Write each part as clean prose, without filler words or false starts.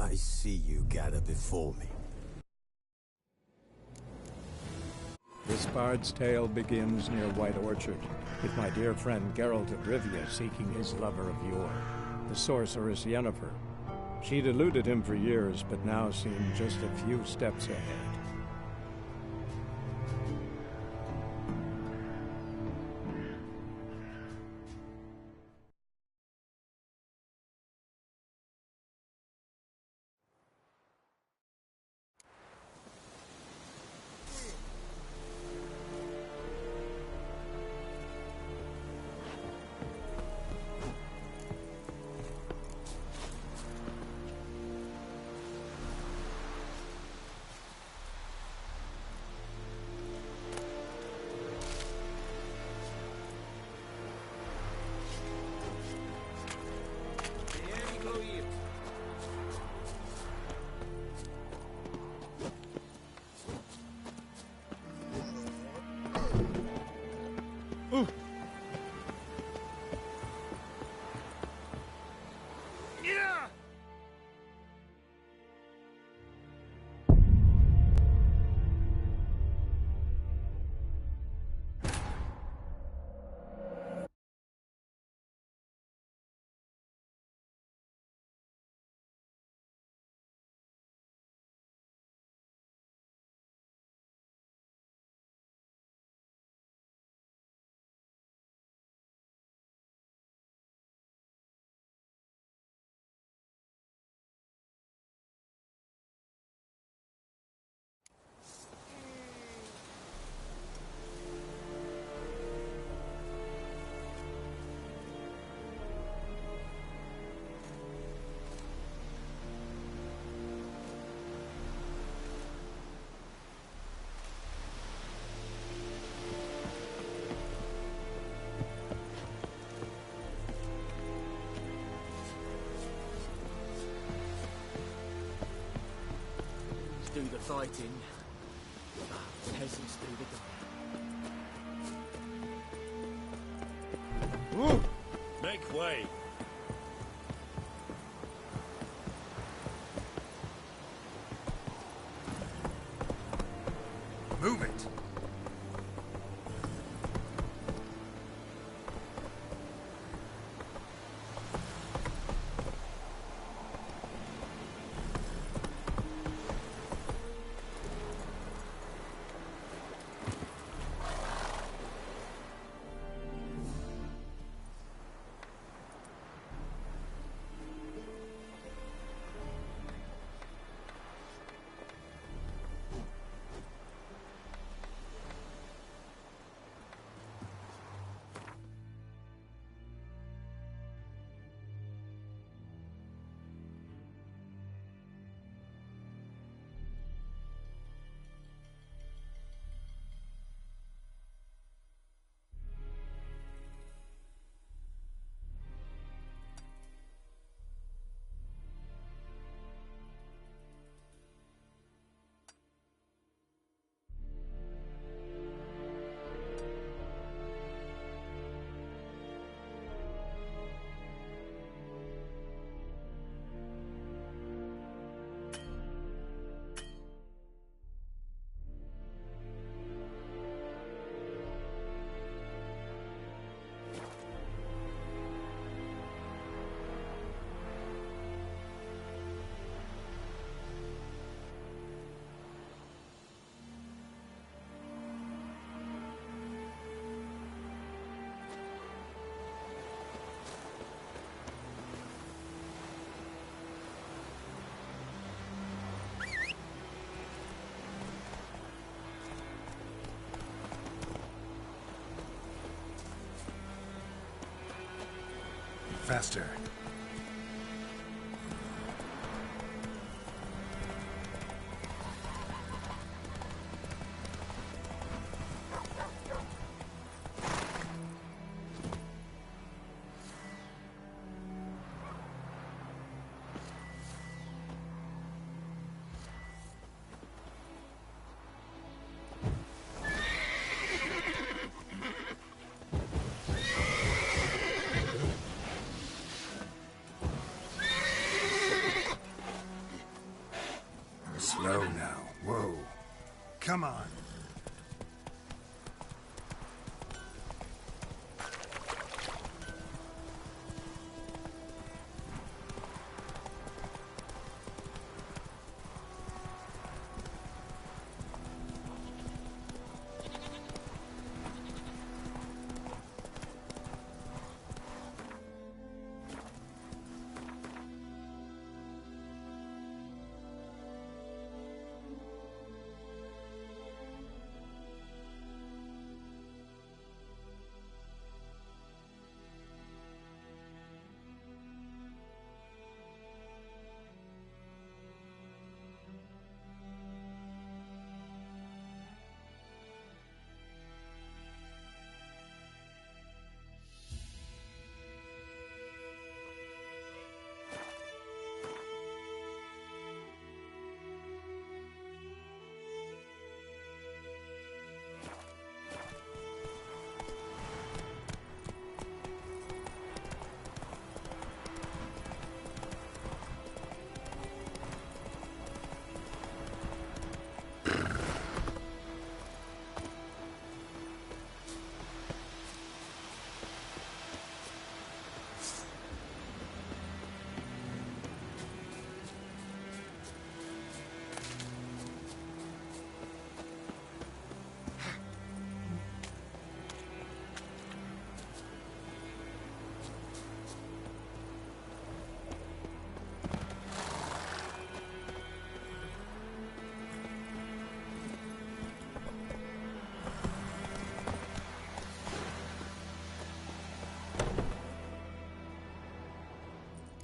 I see you gather before me. This bard's tale begins near White Orchard, with my dear friend Geralt of Rivia seeking his lover of yore, the sorceress Yennefer. She'd eluded him for years, but now seemed just a few steps ahead. Do the fighting. Peasants do the dying. Ooh. Make way. Move it. Faster. Slow now. Whoa. Come on.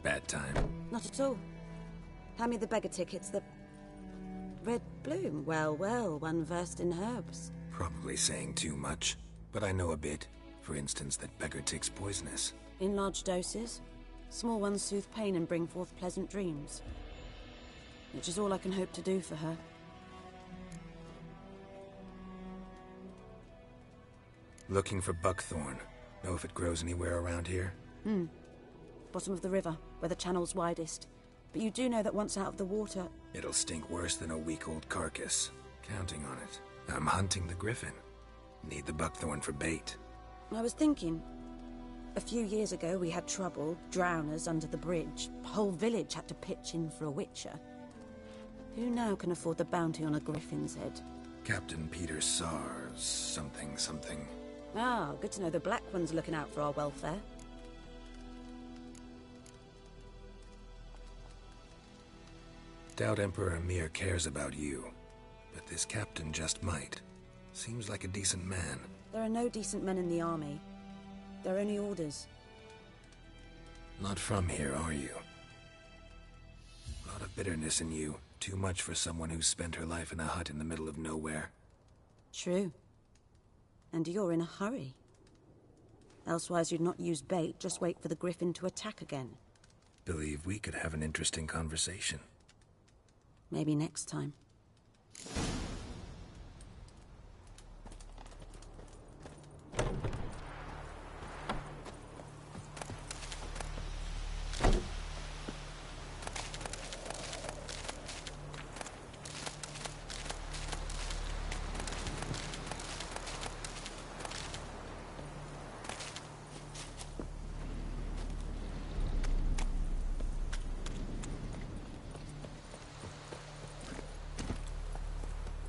Bad time. Not at all. Hand me the beggar tickets, the... Red bloom. Well, well, one versed in herbs. Probably saying too much, but I know a bit. For instance, that beggar tick's poisonous. In large doses. Small ones soothe pain and bring forth pleasant dreams. Which is all I can hope to do for her. Looking for buckthorn. Know if it grows anywhere around here? Bottom of the river, where the channel's widest. But you do know that once out of the water... It'll stink worse than a week-old carcass. Counting on it. I'm hunting the griffin. Need the buckthorn for bait. I was thinking... A few years ago we had trouble, drowners under the bridge. The whole village had to pitch in for a witcher. Who now can afford the bounty on a griffin's head? Captain Peter Sars, something. Ah, good to know the Black One's looking out for our welfare. Doubt Emperor Emhyr cares about you, but this captain just might. Seems like a decent man. There are no decent men in the army. They're only orders. Not from here, are you? A lot of bitterness in you. Too much for someone who's spent her life in a hut in the middle of nowhere. True. And you're in a hurry. Elsewise you'd not use bait, just wait for the griffin to attack again. Believe we could have an interesting conversation. Maybe next time.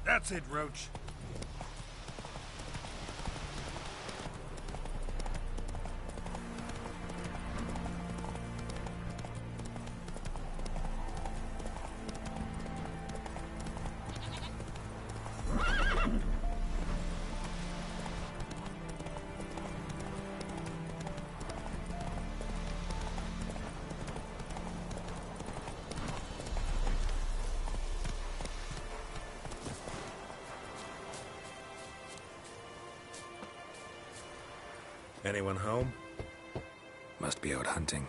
That's it, Roach. Anyone home? Must be out hunting.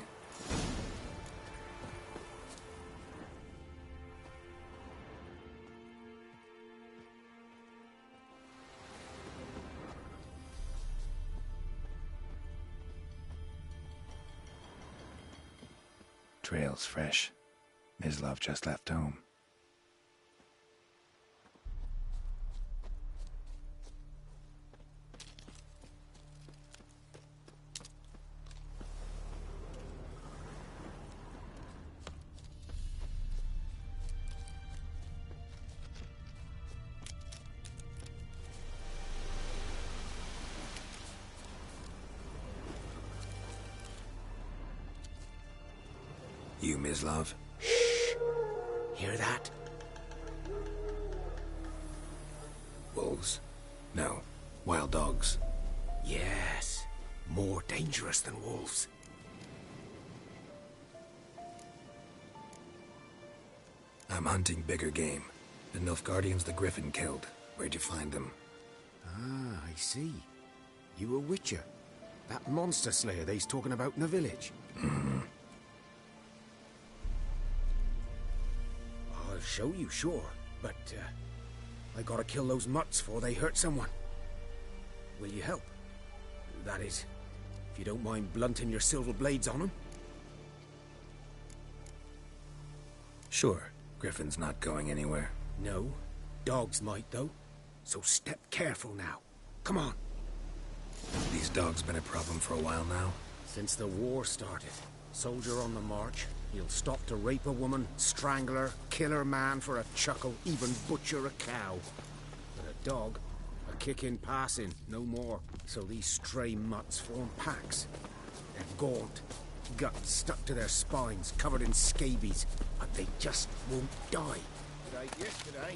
Trail's fresh. Mislav just left home. You, Mislav? Hear that? Wolves? No. Wild dogs. Yes. More dangerous than wolves. I'm hunting bigger game. The Nilfgaardians the Griffin killed. Where'd you find them? Ah, I see. You a witcher. That monster slayer they's talking about in the village. I'll show you, sure. But, I gotta kill those mutts before they hurt someone. Will you help? That is, if you don't mind blunting your silver blades on them. Sure. Griffin's not going anywhere. No. Dogs might, though. So step careful now. Come on. These dogs been a problem for a while now? Since the war started. Soldier on the march. He'll stop to rape a woman, strangle her, kill her man for a chuckle, even butcher a cow. But a dog, a kick in passing, no more. So these stray mutts form packs. They're gaunt, guts stuck to their spines, covered in scabies, but they just won't die. G'day, yes, g'day.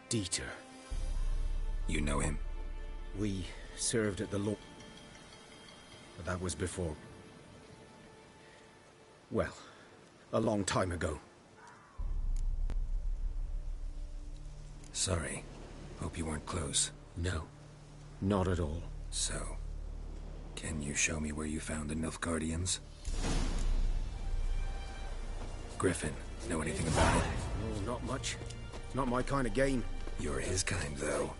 Dieter. You know him? We served at the law. But that was before. Well, a long time ago. Sorry. Hope you weren't close. No, not at all. So, can you show me where you found the Nilfgaardians? Griffin, know anything about it? No, not much. Not my kind of game. You're his kind, though.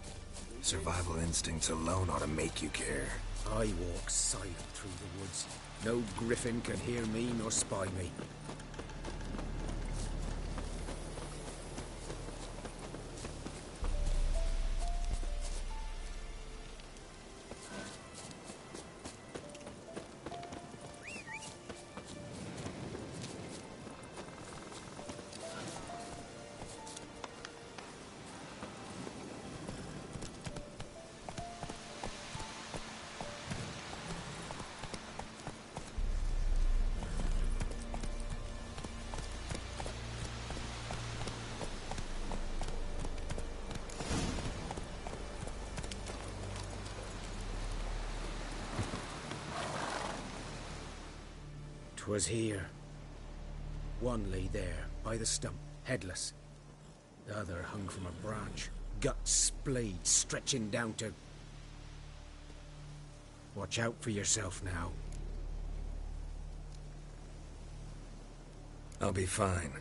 Survival instincts alone ought to make you care. I walk silent through the woods. No griffin can hear me nor spy me. Was here. One lay there, by the stump, headless. The other hung from a branch, guts splayed, stretching down to... Watch out for yourself now. I'll be fine.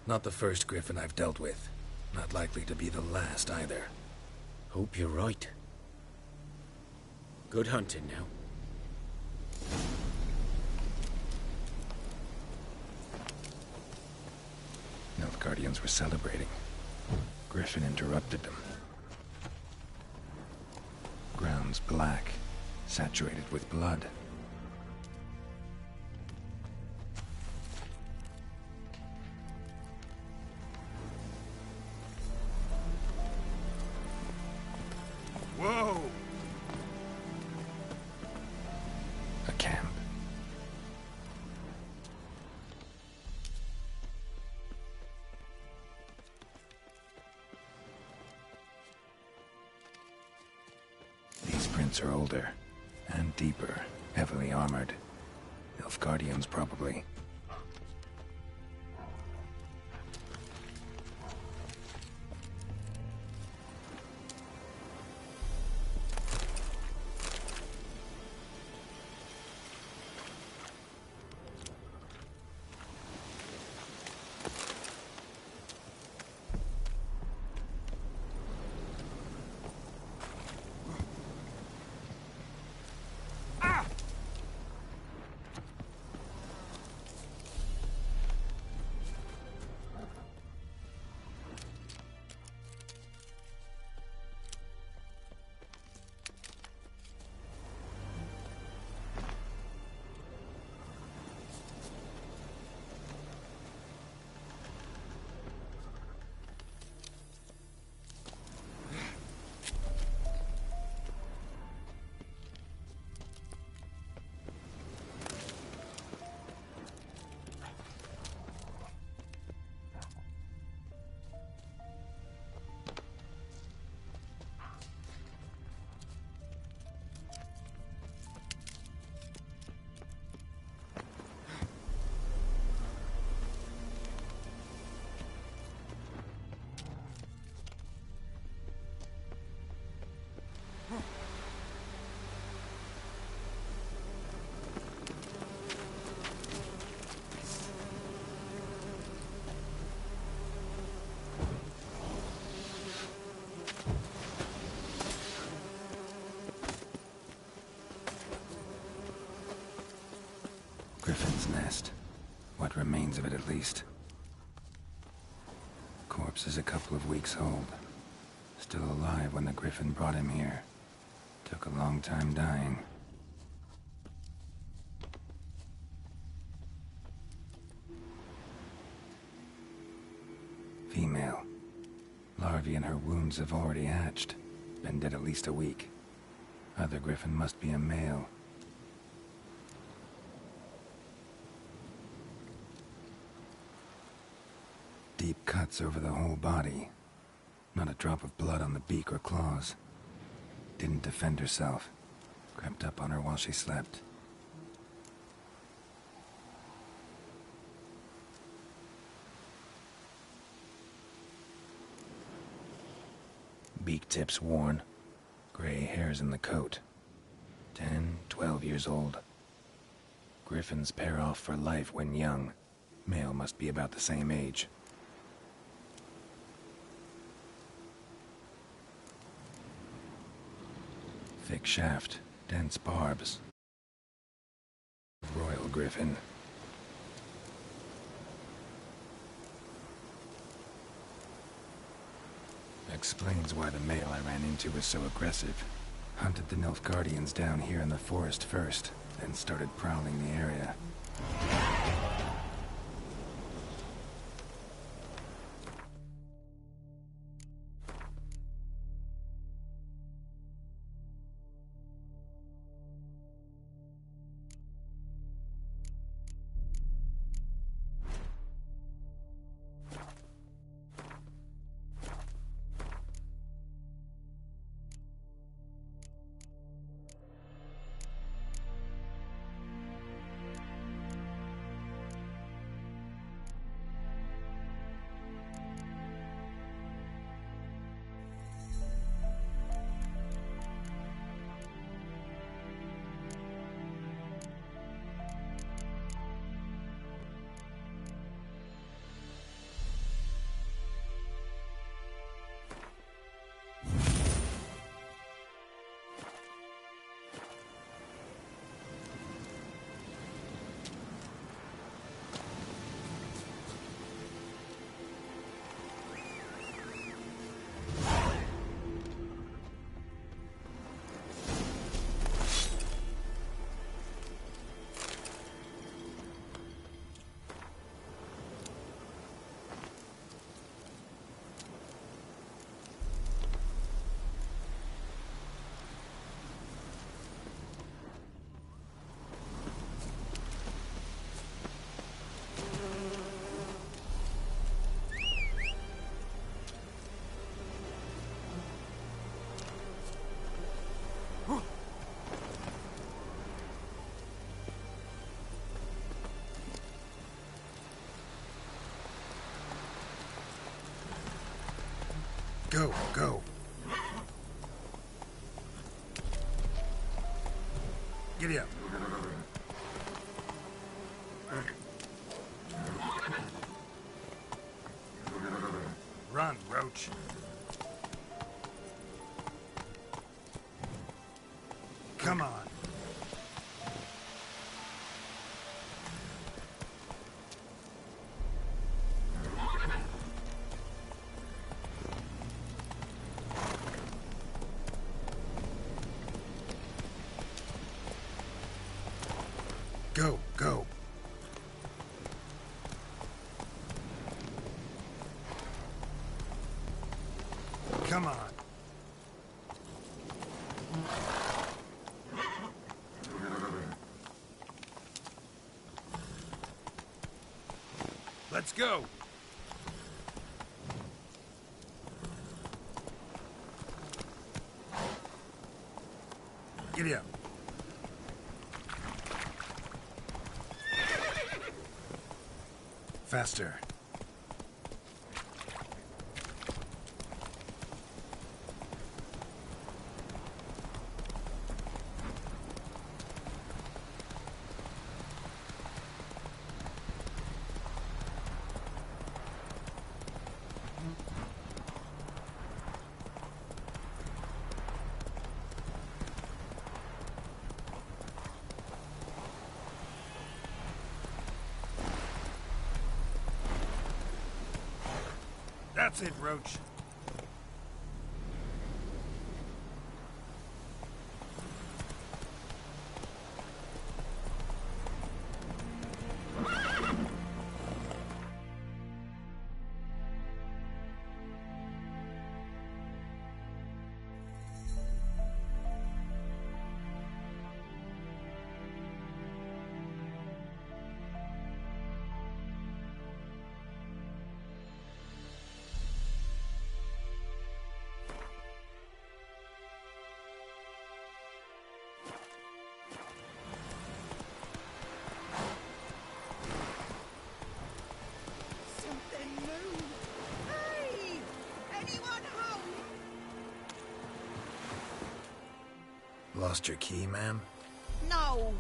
Not the first Griffin I've dealt with. Not likely to be the last, either. Hope you're right. Good hunting now. Nilfgaardians were celebrating. Griffin interrupted them. Ground's black, saturated with blood. Whoa! A camp. These prints are older and deeper, heavily armored. Nilfgaardians, probably. Griffin's nest. What remains of it, at least. Corpse is a couple of weeks old. Still alive when the Griffin brought him here. Took a long time dying. Female. Larvae in her wounds have already hatched. Been dead at least a week. Other Griffin must be a male. Deep cuts over the whole body. Not a drop of blood on the beak or claws. Didn't defend herself. Crept up on her while she slept. Beak tips worn. Gray hairs in the coat. 10, 12 years old. Griffins pair off for life when young. Male must be about the same age. Thick shaft, dense barbs. Royal Griffin. Explains why the male I ran into was so aggressive. Hunted the Nilfgaardians down here in the forest first, then started prowling the area. Go, go. Giddy up. Run, Roach. Come on. Go, go. Come on. Let's go. Giddy up. Faster. That's it, Roach. Lost your key, ma'am? No,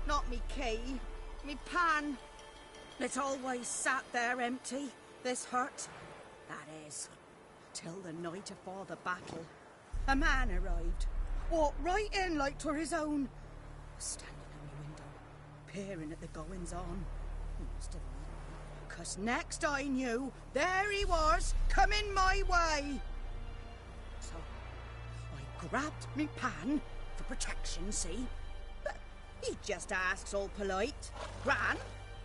not me key. Me pan. It's always sat there empty, this hut. That is, till the night afore the battle. A man arrived, walked right in like 'twere his own. Was standing at my window, peering at the goings-on. He must have known, 'cause next I knew, there he was, coming my way. So, I grabbed me pan, for protection, see? But he just asks all polite. Gran,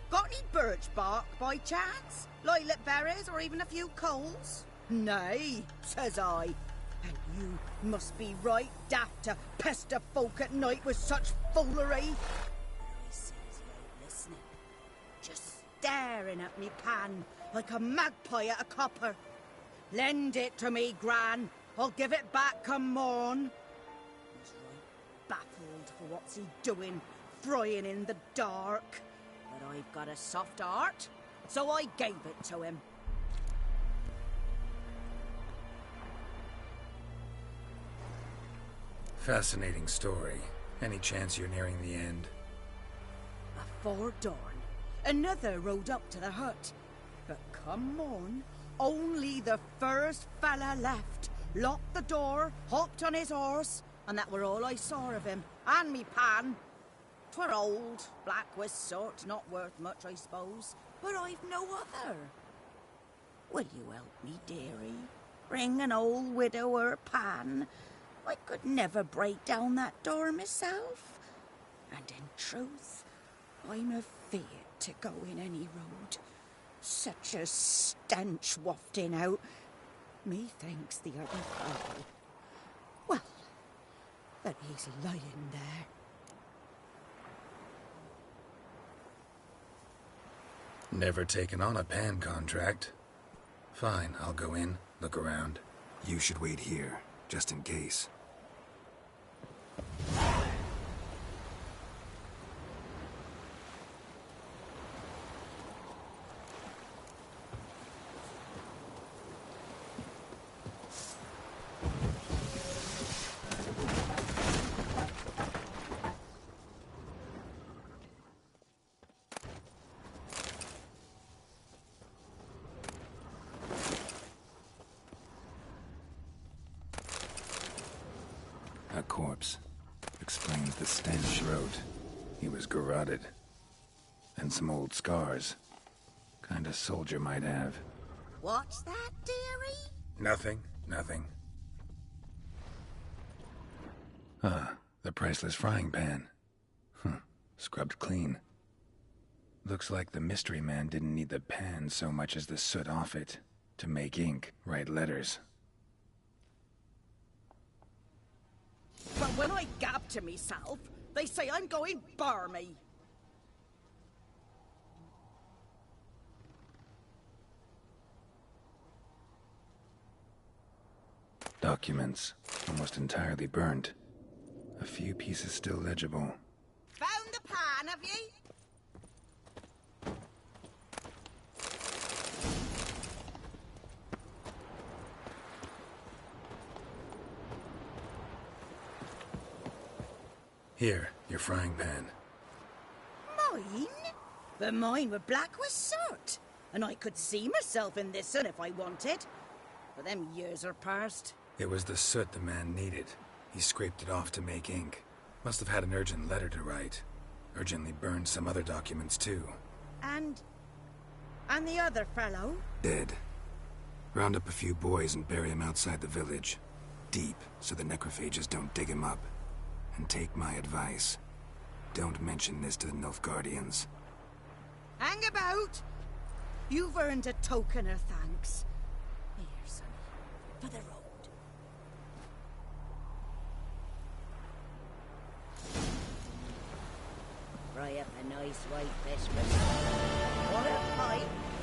got any birch bark by chance? Lilac berries or even a few coals? Nay, says I. And you must be right daft to pester folk at night with such foolery. He says he ain't listening. Just staring at me pan like a magpie at a copper. Lend it to me, Gran. I'll give it back come morn. Baffled for what's he doing, frying in the dark. But I've got a soft heart, so I gave it to him. Fascinating story. Any chance you're nearing the end? Afore dawn, another rode up to the hut. But come morn, only the first fella left. Locked the door, hopped on his horse, and that were all I saw of him, and me pan. 'Twere old, black with soot, not worth much, I suppose, but I've no other. Will you help me, dearie? Bring an old widower pan. I could never break down that door myself. And in truth, I'm afeard to go in any road. Such a stench wafting out. Methinks the other fellow. Well, but he's lying there. Never taken on a pan contract. Fine, I'll go in, look around. You should wait here, just in case. A corpse. Explains the stench he wrote. He was garroted. And some old scars. Kind of soldier might have. What's that, dearie? Nothing. Ah, the priceless frying pan. Scrubbed clean. Looks like the mystery man didn't need the pan so much as the soot off it. To make ink, write letters. But when I gab to myself, they say I'm going barmy. Documents, almost entirely burnt. A few pieces still legible. Found the pan, have ye? Here, your frying pan. Mine? But mine were black with soot. And I could see myself in this one if I wanted. But them years are past. It was the soot the man needed. He scraped it off to make ink. Must have had an urgent letter to write. Urgently burned some other documents too. And the other fellow? Dead. Round up a few boys and bury him outside the village. Deep, so the necrophages don't dig him up. And take my advice. Don't mention this to the Nilfgaardians. Hang about! You've earned a token of thanks. Here, sonny, for the road. Fry up a nice white vespers. Or a pipe.